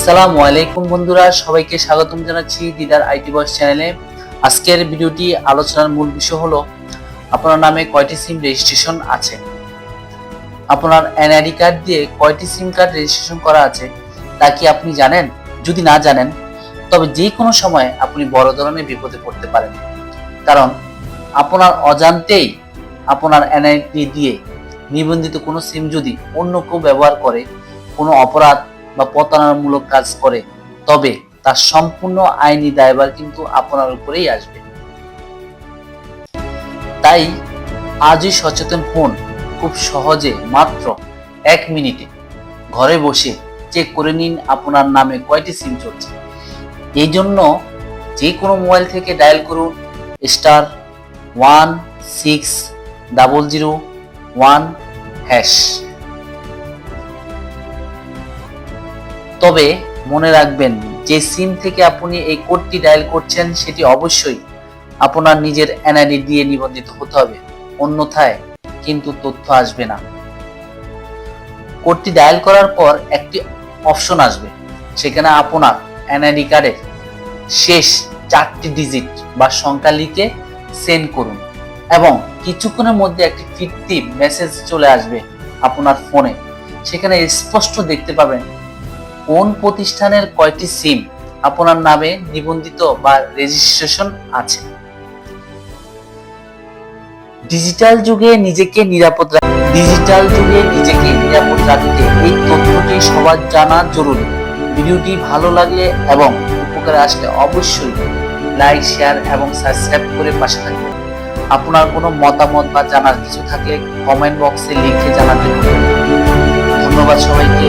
আসসালামু আলাইকুম বন্ধুরা, সবাইকে স্বাগতম জানাচ্ছি দিদার আইটি বয়েস চ্যানেলে। আজকের ভিডিওটি আলোচনার মূল বিষয় হলো আপনার নামে কয়টি সিম রেজিস্ট্রেশন আছে, আপনার এনআইডি কার্ড দিয়ে কয়টি সিম কার্ড রেজিস্ট্রেশন করা আছে তা কি আপনি জানেন? যদি না জানেন তবে যে কোনো সময় আপনি বড় ধরনের বিপদে পড়তে পারেন, কারণ আপনার অজান্তেই আপনার এনআইডি দিয়ে নিবন্ধিত কোনো সিম যদি অন্য কেউ ব্যবহার করে, কোনো অপরাধ বা প্রতারণামূলক কাজ করে, তবে তার সম্পূর্ণ আইনি দায়ভার কিন্তু আপনার উপরেই আসবে। তাই আজই সচেতন হন, খুব সহজে মাত্র 1 মিনিটে ঘরে বসে চেক করে নিন আপনার নামে কয়টি সিম চলছে। এই জন্য যে কোনো মোবাইল থেকে ডায়াল করুন *16001#। তবে মনে রাখবেন, যে সিম থেকে আপনি এই কোডটি ডায়াল করছেন সেটি অবশ্যই আপনার নিজের এনআইডি দিয়ে নিবন্ধিত হতে হবে, অন্যথায় কিন্তু তথ্য আসবে না। কোডটি ডায়াল করার পর একটি অপশন আসবে, সেখানে আপনার এনআইডি কার্ডের শেষ 4টি ডিজিট বা সংখ্যা লিখে সেন্ড করুন এবং কিছুক্ষণের মধ্যে একটি ফিরতি মেসেজ চলে আসবে আপনার ফোনে। সেখানে স্পষ্ট দেখতে পাবেন কোন প্রতিষ্ঠানের কয়টি সিম আপনার নামে নিবন্ধিত বা রেজিস্ট্রেশন আছে। ডিজিটাল যুগে নিজেকে নিরাপদ রাখতে এই তথ্যটি সবার জানা জরুরি। ভিডিওটি ভালো লাগলে এবং উপকারে আসলে অবশ্যই লাইক, শেয়ার এবং সাবস্ক্রাইব করে পাশে থাকবেন। আপনার কোনো মতামত বা জানার কিছু থাকলে কমেন্ট বক্সে লিখে জানাতে পারেন। ধন্যবাদ সবাইকে।